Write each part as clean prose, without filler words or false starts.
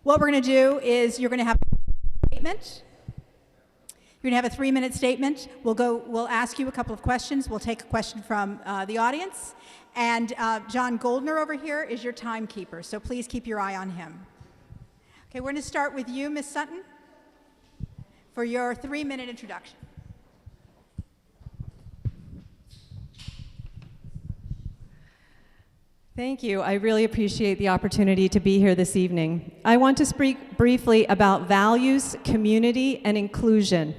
What we're going to do is you're going to have a statement. You're going to have a 3-minute statement. We'll ask you a couple of questions. We'll take a question from the audience. And John Goldner over here is your timekeeper, so please keep your eye on him. Okay, we're going to start with you, Ms. Sutton, for your 3-minute introduction. Thank you. I really appreciate the opportunity to be here this evening. I want to speak briefly about values, community, and inclusion.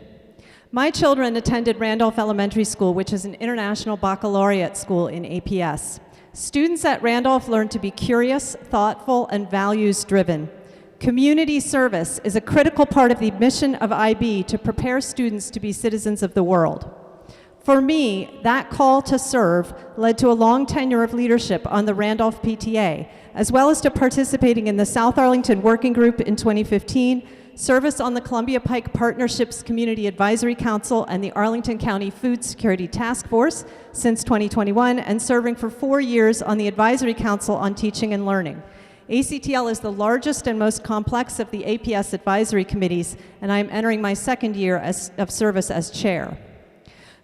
My children attended Randolph Elementary School, which is an international baccalaureate school in APS. Students at Randolph learn to be curious, thoughtful, and values-driven. Community service is a critical part of the mission of IB to prepare students to be citizens of the world. For me, that call to serve led to a long tenure of leadership on the Randolph PTA, as well as to participating in the South Arlington Working Group in 2015, service on the Columbia Pike Partnerships Community Advisory Council and the Arlington County Food Security Task Force since 2021, and serving for 4 years on the Advisory Council on Teaching and Learning. ACTL is the largest and most complex of the APS advisory committees, and I am entering my 2nd year of service as chair.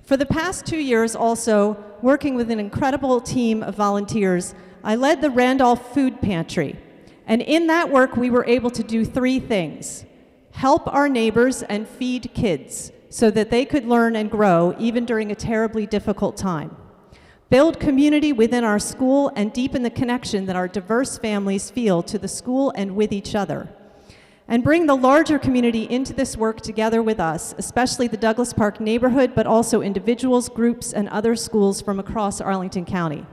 For the past 2 years also, working with an incredible team of volunteers, I led the Randolph Food Pantry. And in that work, we were able to do 3 things: help our neighbors and feed kids so that they could learn and grow even during a terribly difficult time, build community within our school, and deepen the connection that our diverse families feel to the school and with each other, and bring the larger community into this work together with us, especially the Douglas Park neighborhood, but also individuals, groups, and other schools from across Arlington County.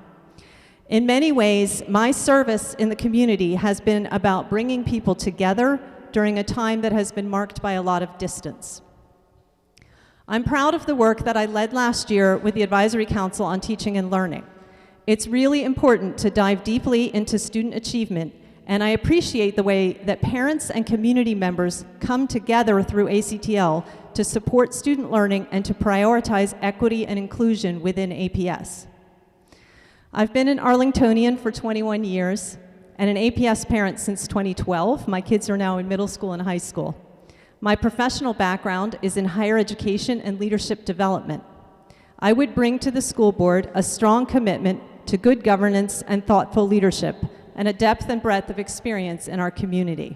In many ways, my service in the community has been about bringing people together during a time that has been marked by a lot of distance. I'm proud of the work that I led last year with the Advisory Council on Teaching and Learning. It's really important to dive deeply into student achievement, and I appreciate the way that parents and community members come together through ACTL to support student learning and to prioritize equity and inclusion within APS. I've been an Arlingtonian for 21 years and an APS parent since 2012. My kids are now in middle school and high school. My professional background is in higher education and leadership development. I would bring to the school board a strong commitment to good governance and thoughtful leadership, and a depth and breadth of experience in our community.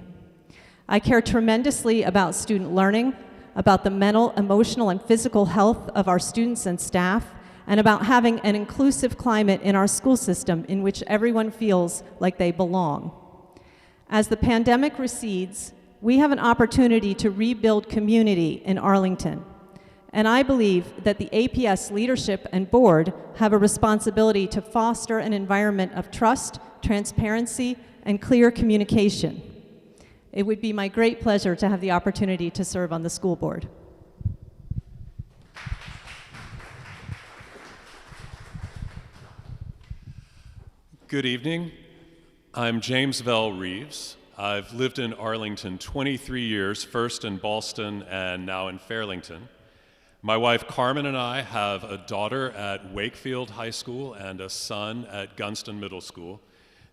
I care tremendously about student learning, about the mental, emotional, and physical health of our students and staff, and about having an inclusive climate in our school system in which everyone feels like they belong. As the pandemic recedes, we have an opportunity to rebuild community in Arlington. And I believe that the APS leadership and board have a responsibility to foster an environment of trust, transparency, and clear communication. It would be my great pleasure to have the opportunity to serve on the school board. Good evening. I'm James Vell Rives. I've lived in Arlington 23 years, first in Ballston and now in Fairlington. My wife Carmen and I have a daughter at Wakefield High School and a son at Gunston Middle School.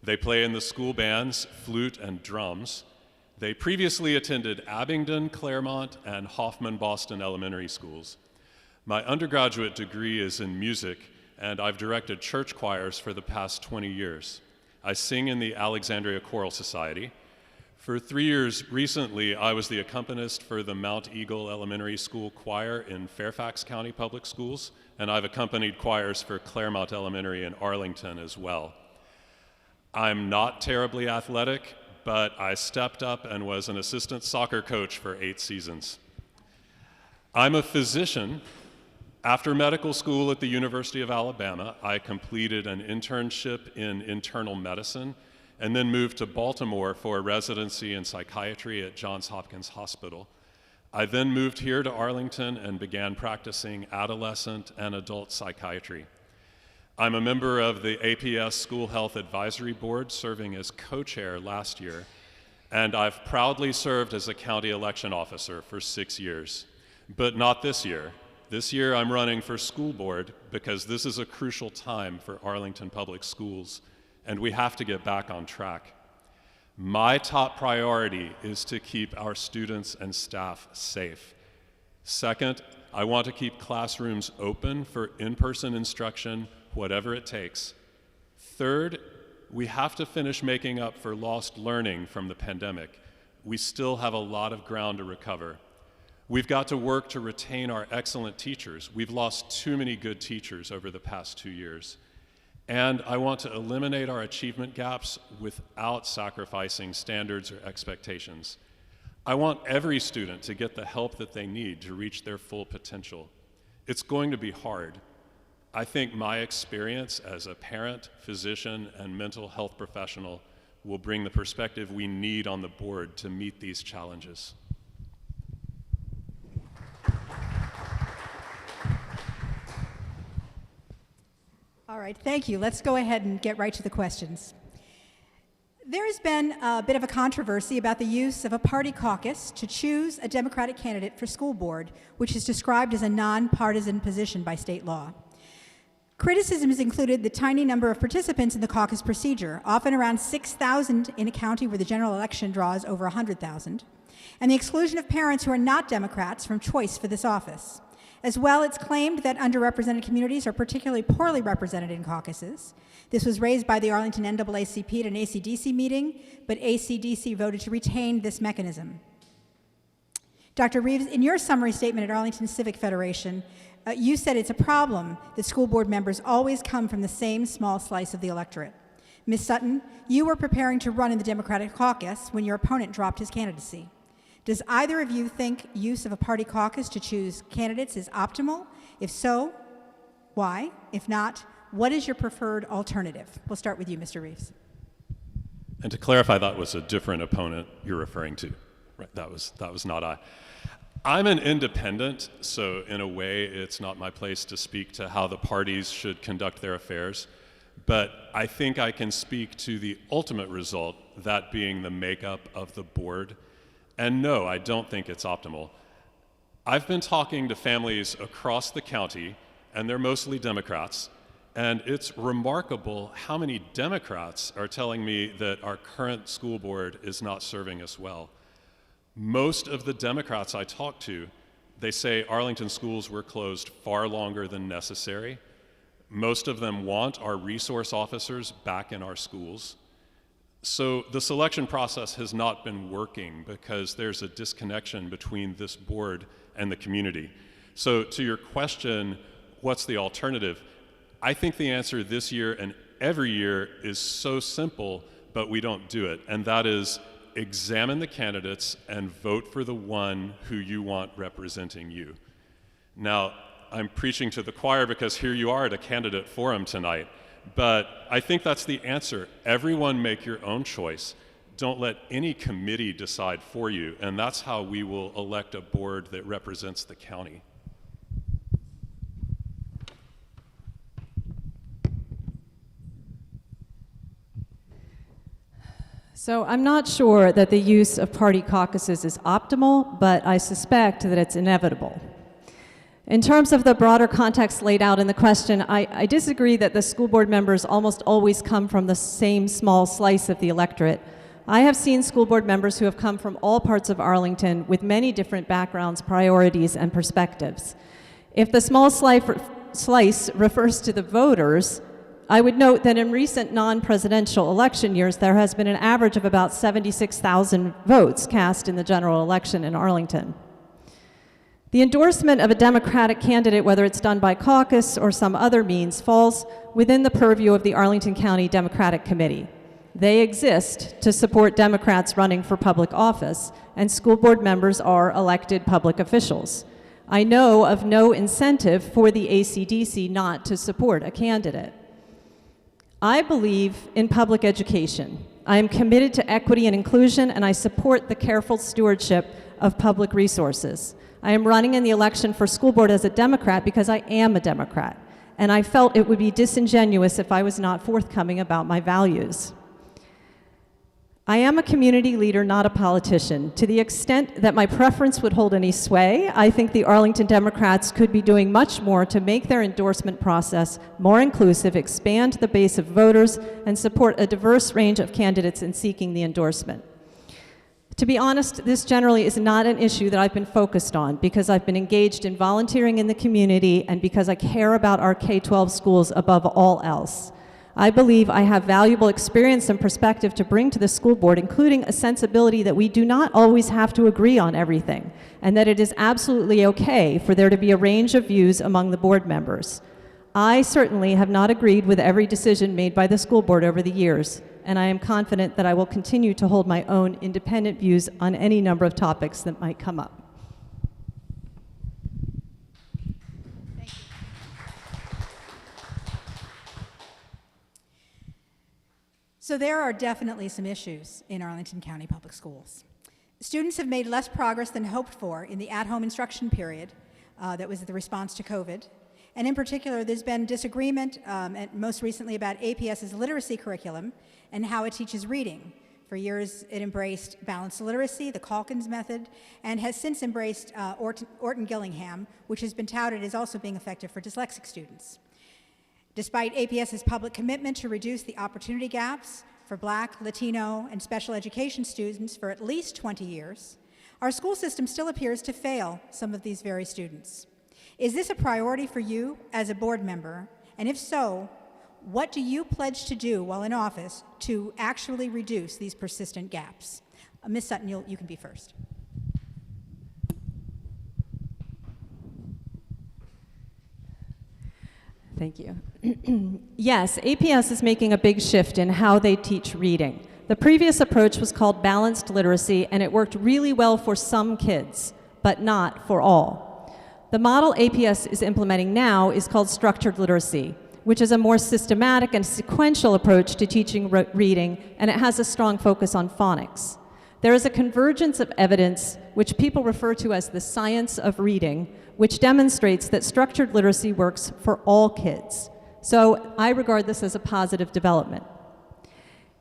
They play in the school bands, flute and drums. They previously attended Abingdon, Claremont, and Hoffman Boston Elementary Schools. My undergraduate degree is in music, and I've directed church choirs for the past 20 years. I sing in the Alexandria Choral Society. For 3 years recently, I was the accompanist for the Mount Eagle Elementary School Choir in Fairfax County Public Schools, and I've accompanied choirs for Claremont Elementary in Arlington as well. I'm not terribly athletic, but I stepped up and was an assistant soccer coach for 8 seasons. I'm a physician. After medical school at the University of Alabama, I completed an internship in internal medicine and then moved to Baltimore for a residency in psychiatry at Johns Hopkins Hospital. I then moved here to Arlington and began practicing adolescent and adult psychiatry. I'm a member of the APS School Health Advisory Board, serving as co-chair last year, and I've proudly served as a county election officer for 6 years, but not this year. This year I'm running for school board because this is a crucial time for Arlington Public Schools, and we have to get back on track. My top priority is to keep our students and staff safe. Second, I want to keep classrooms open for in-person instruction, whatever it takes. Third, we have to finish making up for lost learning from the pandemic. We still have a lot of ground to recover. We've got to work to retain our excellent teachers. We've lost too many good teachers over the past 2 years. And I want to eliminate our achievement gaps without sacrificing standards or expectations. I want every student to get the help that they need to reach their full potential. It's going to be hard. I think my experience as a parent, physician, and mental health professional will bring the perspective we need on the board to meet these challenges. All right, thank you. Let's go ahead and get right to the questions. There has been a bit of a controversy about the use of a party caucus to choose a Democratic candidate for school board, which is described as a nonpartisan position by state law. Criticisms included the tiny number of participants in the caucus procedure, often around 6,000 in a county where the general election draws over 100,000, and the exclusion of parents who are not Democrats from choice for this office. As well, it's claimed that underrepresented communities are particularly poorly represented in caucuses. This was raised by the Arlington NAACP at an ACDC meeting, but ACDC voted to retain this mechanism. Dr. Rives, in your summary statement at Arlington Civic Federation, you said it's a problem that school board members always come from the same small slice of the electorate. Ms. Sutton, you were preparing to run in the Democratic caucus when your opponent dropped his candidacy. Does either of you think use of a party caucus to choose candidates is optimal? If so, why? If not, what is your preferred alternative? We'll start with you, Mr. Rives. And to clarify, that was a different opponent you're referring to. Right, that was not I. I'm an independent, so in a way, it's not my place to speak to how the parties should conduct their affairs. But I think I can speak to the ultimate result, that being the makeup of the board. And no, I don't think it's optimal. I've been talking to families across the county, and they're mostly Democrats, and it's remarkable how many Democrats are telling me that our current school board is not serving us well. Most of the Democrats I talk to, they say Arlington schools were closed far longer than necessary. Most of them want our resource officers back in our schools. So the selection process has not been working because there's a disconnection between this board and the community. So to your question, what's the alternative? I think the answer this year and every year is so simple, but we don't do it. And that is examine the candidates and vote for the one who you want representing you. Now, I'm preaching to the choir because here you are at a candidate forum tonight. But I think that's the answer. Everyone make your own choice. Don't let any committee decide for you, and that's how we will elect a board that represents the county. So I'm not sure that the use of party caucuses is optimal, but I suspect that it's inevitable. In terms of the broader context laid out in the question, I disagree that the school board members almost always come from the same small slice of the electorate. I have seen school board members who have come from all parts of Arlington with many different backgrounds, priorities, and perspectives. If the small slice refers to the voters, I would note that in recent non-presidential election years, there has been an average of about 76,000 votes cast in the general election in Arlington. The endorsement of a Democratic candidate, whether it's done by caucus or some other means, falls within the purview of the Arlington County Democratic Committee. They exist to support Democrats running for public office, and school board members are elected public officials. I know of no incentive for the ACDC not to support a candidate. I believe in public education. I am committed to equity and inclusion, and I support the careful stewardship of public resources. I am running in the election for school board as a Democrat because I am a Democrat, and I felt it would be disingenuous if I was not forthcoming about my values. I am a community leader, not a politician. To the extent that my preference would hold any sway, I think the Arlington Democrats could be doing much more to make their endorsement process more inclusive, expand the base of voters, and support a diverse range of candidates in seeking the endorsement. To be honest, this generally is not an issue that I've been focused on because I've been engaged in volunteering in the community and because I care about our K-12 schools above all else. I believe I have valuable experience and perspective to bring to the school board, including a sensibility that we do not always have to agree on everything, and that it is absolutely okay for there to be a range of views among the board members. I certainly have not agreed with every decision made by the school board over the years, and I am confident that I will continue to hold my own independent views on any number of topics that might come up. So there are definitely some issues in Arlington County Public Schools. Students have made less progress than hoped for in the at-home instruction period that was the response to COVID. And in particular, there's been disagreement, and most recently about APS's literacy curriculum and how it teaches reading. For years, it embraced balanced literacy, the Calkins method, and has since embraced Orton-Gillingham, which has been touted as also being effective for dyslexic students. Despite APS's public commitment to reduce the opportunity gaps for Black, Latino, and special education students for at least 20 years, our school system still appears to fail some of these very students. Is this a priority for you as a board member? And if so, what do you pledge to do while in office to actually reduce these persistent gaps? Ms. Sutton, you can be first. Thank you. Yes, APS is making a big shift in how they teach reading. The previous approach was called balanced literacy, and it worked really well for some kids, but not for all. The model APS is implementing now is called structured literacy, which is a more systematic and sequential approach to teaching reading, and it has a strong focus on phonics. There is a convergence of evidence, which people refer to as the science of reading, which demonstrates that structured literacy works for all kids. So I regard this as a positive development.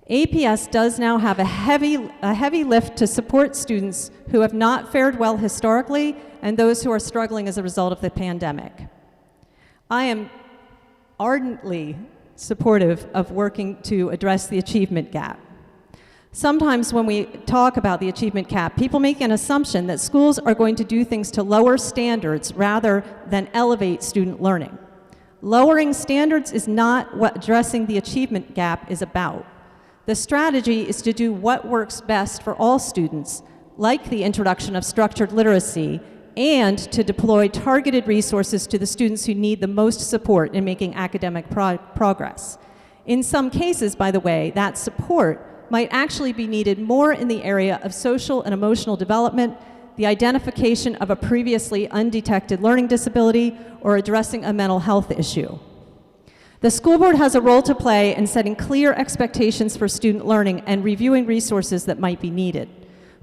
APS does now have a heavy lift to support students who have not fared well historically and those who are struggling as a result of the pandemic. I am ardently supportive of working to address the achievement gap. Sometimes when we talk about the achievement gap, people make an assumption that schools are going to do things to lower standards rather than elevate student learning. Lowering standards is not what addressing the achievement gap is about. The strategy is to do what works best for all students, like the introduction of structured literacy, and to deploy targeted resources to the students who need the most support in making academic progress. In some cases, by the way, that support might actually be needed more in the area of social and emotional development, the identification of a previously undetected learning disability, or addressing a mental health issue. The school board has a role to play in setting clear expectations for student learning and reviewing resources that might be needed.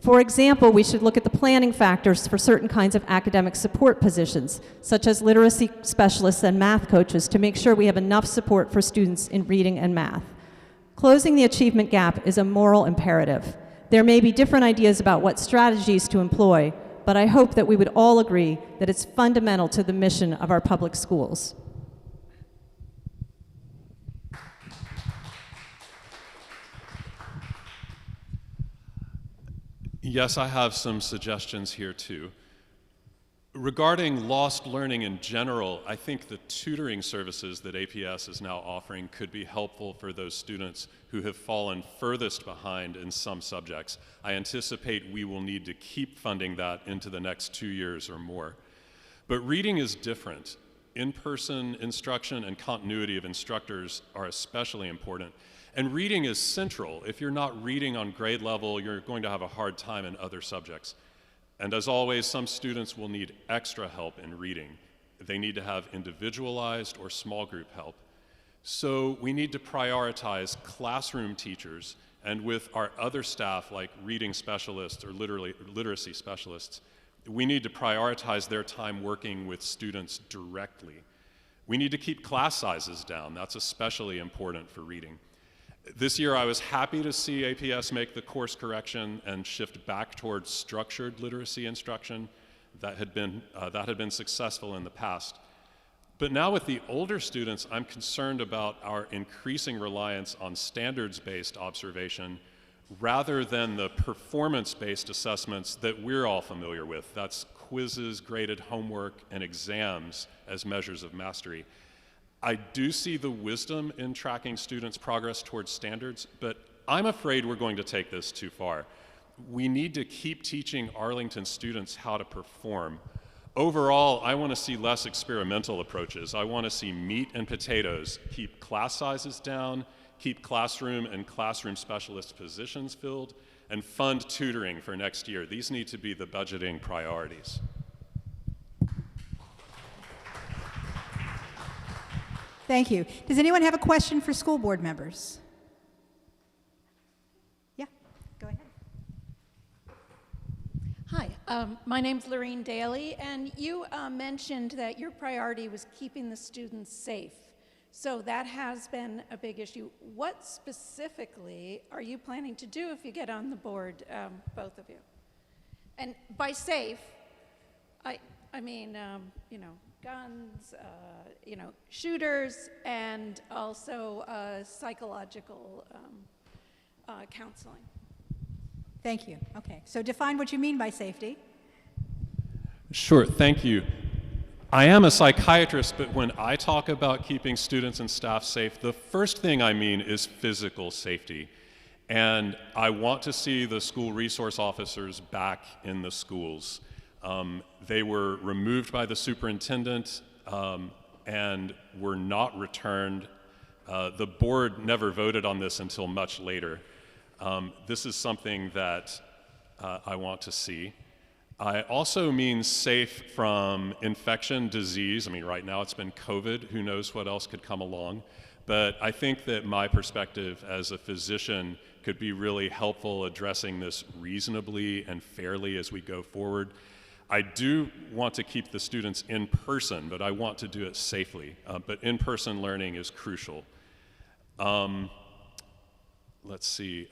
For example, we should look at the planning factors for certain kinds of academic support positions, such as literacy specialists and math coaches, to make sure we have enough support for students in reading and math. Closing the achievement gap is a moral imperative. There may be different ideas about what strategies to employ, but I hope that we would all agree that it's fundamental to the mission of our public schools. Yes, I have some suggestions here too. Regarding lost learning in general, I think the tutoring services that APS is now offering could be helpful for those students who have fallen furthest behind in some subjects. I anticipate we will need to keep funding that into the next 2 years or more. But reading is different. In-person instruction and continuity of instructors are especially important. And reading is central. If you're not reading on grade level, you're going to have a hard time in other subjects. And as always, some students will need extra help in reading. They need to have individualized or small group help. So we need to prioritize classroom teachers, and with our other staff like reading specialists or literacy specialists, we need to prioritize their time working with students directly. We need to keep class sizes down. That's especially important for reading. This year I was happy to see APS make the course correction and shift back towards structured literacy instruction that had been successful in the past. But now with the older students, I'm concerned about our increasing reliance on standards-based observation rather than the performance-based assessments that we're all familiar with. That's quizzes, graded homework, and exams as measures of mastery. I do see the wisdom in tracking students' progress towards standards, but I'm afraid we're going to take this too far. We need to keep teaching Arlington students how to perform. Overall, I want to see less experimental approaches. I want to see meat and potatoes, keep class sizes down, keep classroom and classroom specialist positions filled, and fund tutoring for next year. These need to be the budgeting priorities. Thank you. Does anyone have a question for school board members? Yeah, go ahead. Hi, my name's Lorene Daly, and you mentioned that your priority was keeping the students safe. So that has been a big issue. What specifically are you planning to do if you get on the board, both of you? And by safe, I mean, you know, guns, you know, shooters, and also psychological counseling. Thank you. Okay, so define what you mean by safety. Sure, thank you. I am a psychiatrist, but when I talk about keeping students and staff safe, the first thing I mean is physical safety. And I want to see the school resource officers back in the schools. They were removed by the superintendent and were not returned. The board never voted on this until much later. This is something that I want to see. I also mean safe from infection, disease. I mean, right now it's been COVID. Who knows what else could come along? But I think that my perspective as a physician could be really helpful addressing this reasonably and fairly as we go forward. I do want to keep the students in person, but I want to do it safely. But in-person learning is crucial. Let's see.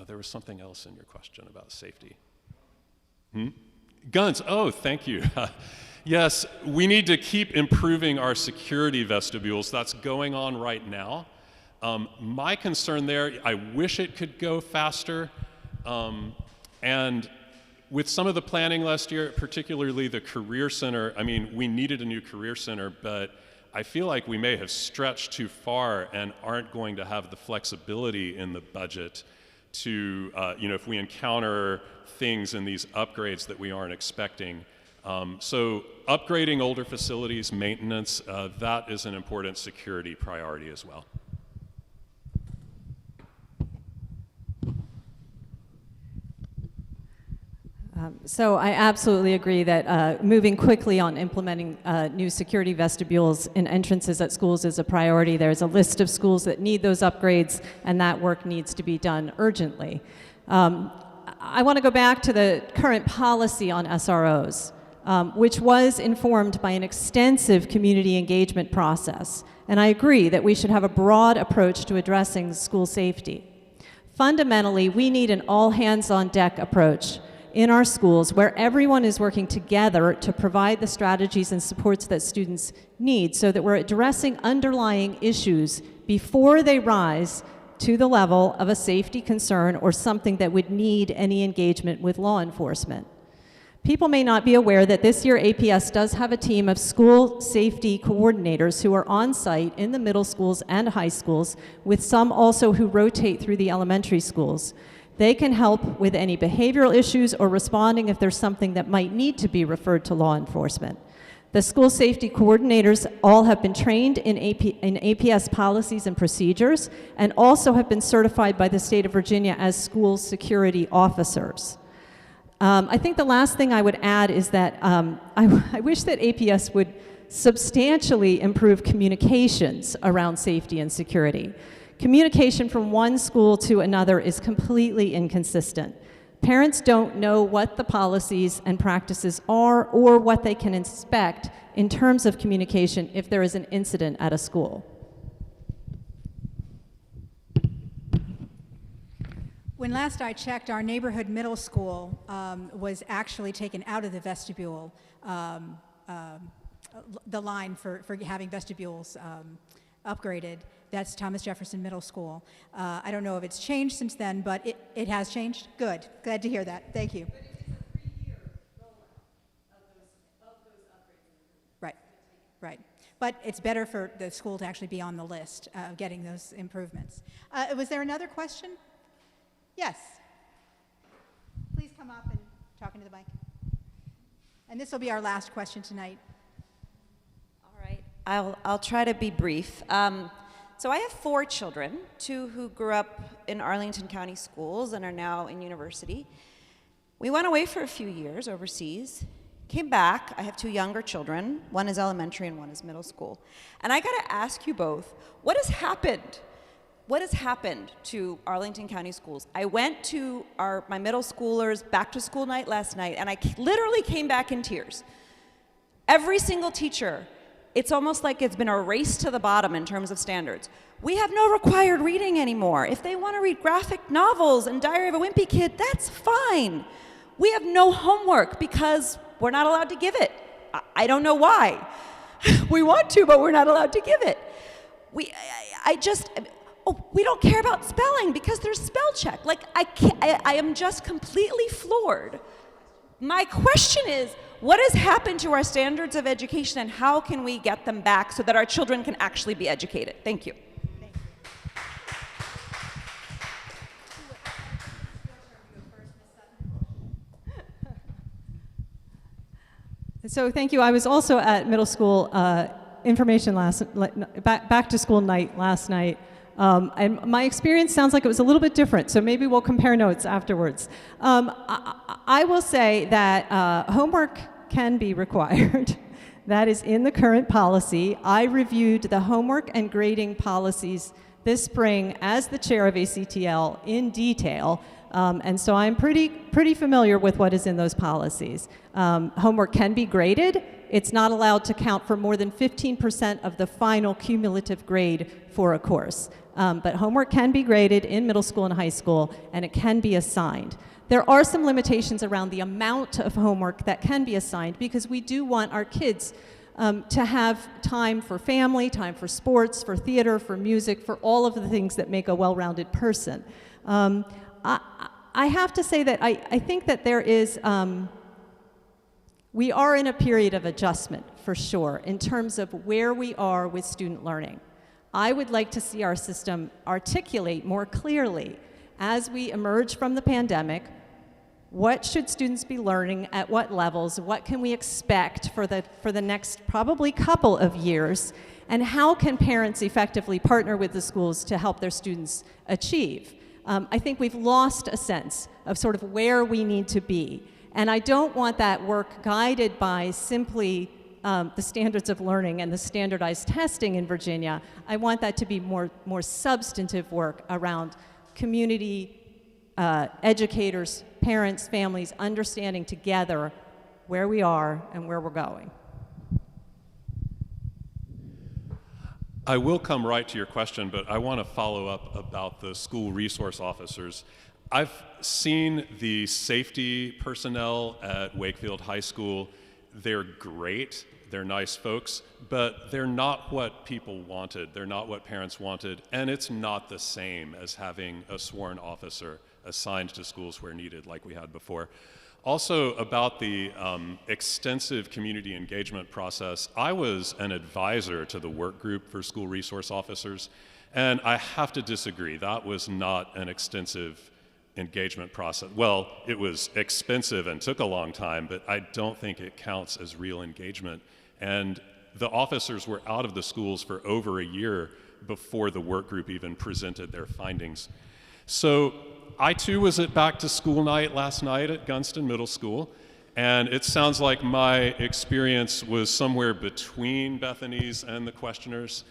There was something else in your question about safety. Guns. Oh, thank you. Yes, we need to keep improving our security vestibules. That's going on right now. My concern there, I wish it could go faster. And with some of the planning last year, particularly the Career Center, I mean, we needed a new Career Center, but I feel like we may have stretched too far and aren't going to have the flexibility in the budget to, you know, if we encounter things in these upgrades that we aren't expecting. So upgrading older facilities, maintenance, that is an important security priority as well. So I absolutely agree that moving quickly on implementing new security vestibules and entrances at schools is a priority. There's a list of schools that need those upgrades, and that work needs to be done urgently. I want to go back to the current policy on SROs, which was informed by an extensive community engagement process. And I agree that we should have a broad approach to addressing school safety. Fundamentally, we need an all-hands-on-deck approach in our schools where everyone is working together to provide the strategies and supports that students need so that we're addressing underlying issues before they rise to the level of a safety concern or something that would need any engagement with law enforcement. People may not be aware that this year APS does have a team of school safety coordinators who are on site in the middle schools and high schools, with some also who rotate through the elementary schools. They can help with any behavioral issues or responding if there's something that might need to be referred to law enforcement. The school safety coordinators all have been trained in APS policies and procedures and also have been certified by the state of Virginia as school security officers. I think the last thing I would add is that I wish that APS would substantially improve communications around safety and security. Communication from one school to another is completely inconsistent. Parents don't know what the policies and practices are or what they can expect in terms of communication if there is an incident at a school. When last I checked, our neighborhood middle school was actually taken out of the vestibule, the line for having vestibules upgraded. That's Thomas Jefferson Middle School. I don't know if it's changed since then, but it has changed. Good. Glad to hear that. Thank you. But it's a 3-year rollout of those upgrades. Right, right. But it's better for the school to actually be on the list of getting those improvements. Was there another question? Yes. Please come up and talk into the mic. And this will be our last question tonight. All right, I'll try to be brief. So I have 4 children, 2 who grew up in Arlington County schools and are now in university. We went away for a few years overseas, came back. I have 2 younger children. One is elementary and one is middle school. And I gotta ask you both, what has happened? What has happened to Arlington County schools? I went to my middle schoolers' back to school night last night, and I literally came back in tears. Every single teacher, it's almost like it's been a race to the bottom in terms of standards. We have no required reading anymore. If they want to read graphic novels and Diary of a Wimpy Kid, that's fine. We have no homework because we're not allowed to give it. I don't know why. We want to, but we're not allowed to give it. We don't care about spelling because there's spell check. Like, I am just completely floored. My question is, what has happened to our standards of education and how can we get them back so that our children can actually be educated? Thank you. So thank you. I was also at middle school information back to school night last night. And my experience sounds like it was a little bit different, so maybe we'll compare notes afterwards. I will say that homework can be required. That is in the current policy. I reviewed the homework and grading policies this spring as the chair of ACTL in detail, and so I'm pretty familiar with what is in those policies. Homework can be graded. It's not allowed to count for more than 15% of the final cumulative grade for a course. But homework can be graded in middle school and high school, and it can be assigned. There are some limitations around the amount of homework that can be assigned because we do want our kids to have time for family, time for sports, for theater, for music, for all of the things that make a well-rounded person. I have to say that I think that there is, we are in a period of adjustment for sure in terms of where we are with student learning. I would like to see our system articulate more clearly as we emerge from the pandemic, what should students be learning at what levels, what can we expect for the next probably couple of years, and how can parents effectively partner with the schools to help their students achieve. I think we've lost a sense of sort of where we need to be, and I don't want that work guided by simply the standards of learning and the standardized testing in Virginia. I want that to be more substantive work around community, educators, parents, families, understanding together where we are and where we're going. I will come right to your question, but I want to follow up about the school resource officers. I've seen the safety personnel at Wakefield High School. They're great. They're nice folks, but they're not what people wanted. They're not what parents wanted, and it's not the same as having a sworn officer assigned to schools where needed, like we had before. Also, about the extensive community engagement process, I was an advisor to the work group for school resource officers, and I have to disagree. That was not an extensive engagement process. Well, it was expensive and took a long time, but I don't think it counts as real engagement. And the officers were out of the schools for over a year before the work group even presented their findings. So I too was at back to school night last night at Gunston Middle School, and it sounds like my experience was somewhere between Bethany's and the questioners.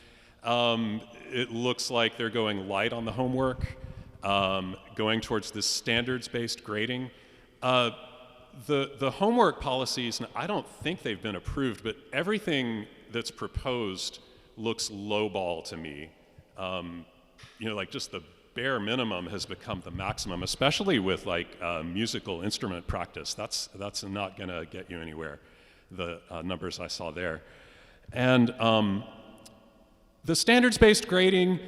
It looks like they're going light on the homework, going towards this standards-based grading. The homework policies, I don't think they've been approved, but everything that's proposed lowball to me. Like just the bare minimum has become the maximum, especially with like musical instrument practice. That's not going to get you anywhere, the numbers I saw there. And the standards-based grading,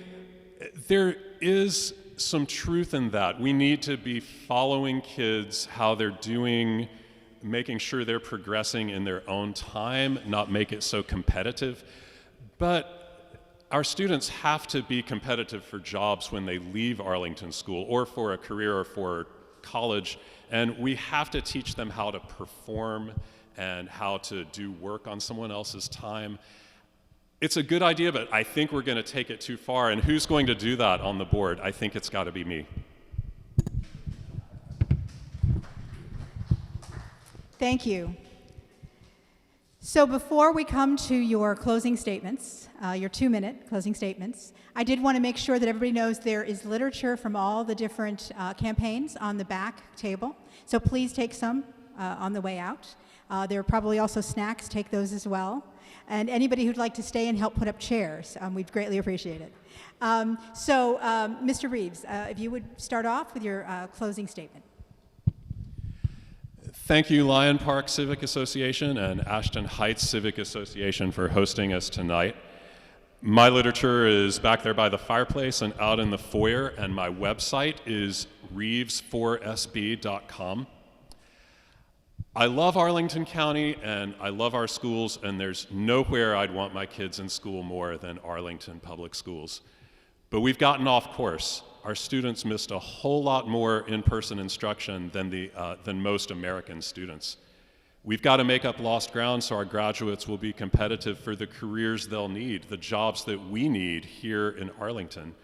there is some truth in that. We need to be following kids, how they're doing, making sure they're progressing in their own time, not make it so competitive. But our students have to be competitive for jobs when they leave Arlington School, or for a career, or for college, and we have to teach them how to perform and how to do work on someone else's time. It's a good idea, but I think we're going to take it too far, and who's going to do that on the board? I think it's got to be me. Thank you. So before we come to your closing statements, your 2-minute closing statements, I did want to make sure that everybody knows there is literature from all the different campaigns on the back table. So please take some on the way out. There are probably also snacks, take those as well. And anybody who'd like to stay and help put up chairs, we'd greatly appreciate it. Mr. Rives, if you would start off with your closing statement. Thank you, Lyon Park Civic Association and Ashton Heights Civic Association for hosting us tonight. My literature is back there by the fireplace and out in the foyer, and my website is rives4sb.com. I love Arlington County and I love our schools, and there's nowhere I'd want my kids in school more than Arlington Public Schools. But we've gotten off course. Our students missed a whole lot more in-person instruction than most American students. We've got to make up lost ground so our graduates will be competitive for the careers they'll need, the jobs that we need here in Arlington.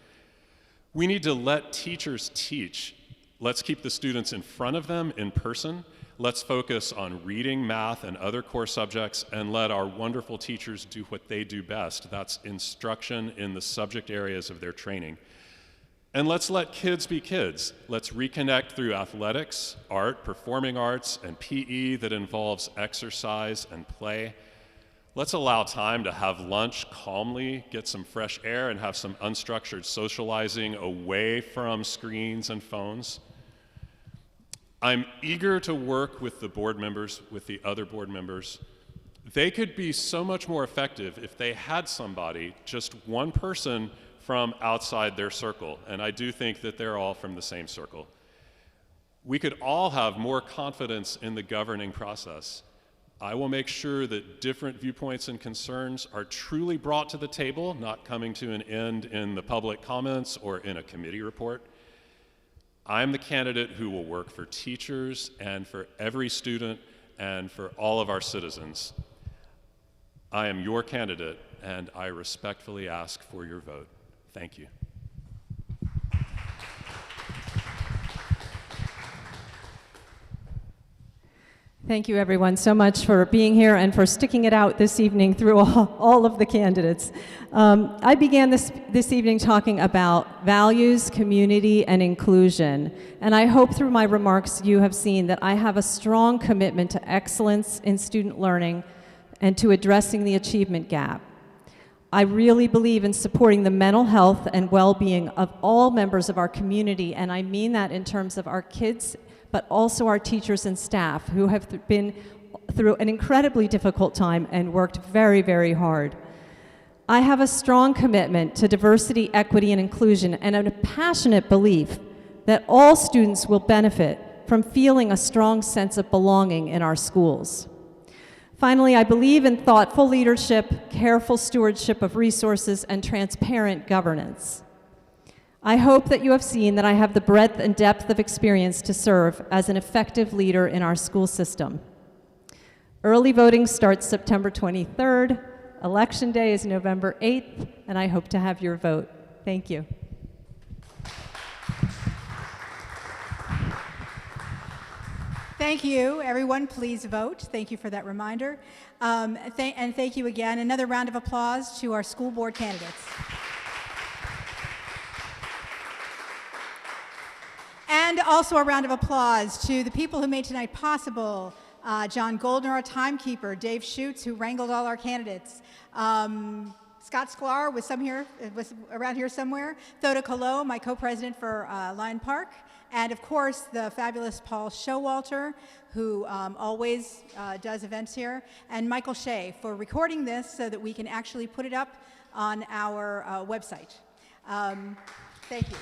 We need to let teachers teach. Let's keep the students in front of them in person. Let's focus on reading, math, and other core subjects, and let our wonderful teachers do what they do best. That's instruction in the subject areas of their training. And let's let kids be kids. Let's reconnect through athletics, art, performing arts, and PE that involves exercise and play. Let's allow time to have lunch calmly, get some fresh air, and have some unstructured socializing away from screens and phones. I'm eager to work with the board members, with the other board members. They could be so much more effective if they had somebody, just one person, from outside their circle, and I do think that they're all from the same circle. We could all have more confidence in the governing process. I will make sure that different viewpoints and concerns are truly brought to the table, not coming to an end in the public comments or in a committee report. I'm the candidate who will work for teachers and for every student and for all of our citizens. I am your candidate, and I respectfully ask for your vote. Thank you. Thank you, everyone, so much for being here and for sticking it out this evening through all of the candidates. I began this evening talking about values, community, and inclusion. And I hope through my remarks you have seen that I have a strong commitment to excellence in student learning and to addressing the achievement gap. I really believe in supporting the mental health and well-being of all members of our community, and I mean that in terms of our kids, but also our teachers and staff who have been through an incredibly difficult time and worked very, very hard. I have a strong commitment to diversity, equity, and inclusion, and a passionate belief that all students will benefit from feeling a strong sense of belonging in our schools. Finally, I believe in thoughtful leadership, careful stewardship of resources, and transparent governance. I hope that you have seen that I have the breadth and depth of experience to serve as an effective leader in our school system. Early voting starts September 23rd. Election Day is November 8th, and I hope to have your vote. Thank you. Thank you, everyone. Please vote. Thank you for that reminder. And thank you again. Another round of applause to our school board candidates. And also a round of applause to the people who made tonight possible. John Goldner, our timekeeper, Dave Schutz, who wrangled all our candidates, Scott Sklar was around here somewhere. Thoda Colo, my co-president for Lyon Park. And of course, the fabulous Paul Showalter, who always does events here. And Michael Shea for recording this so that we can actually put it up on our website. Thank you.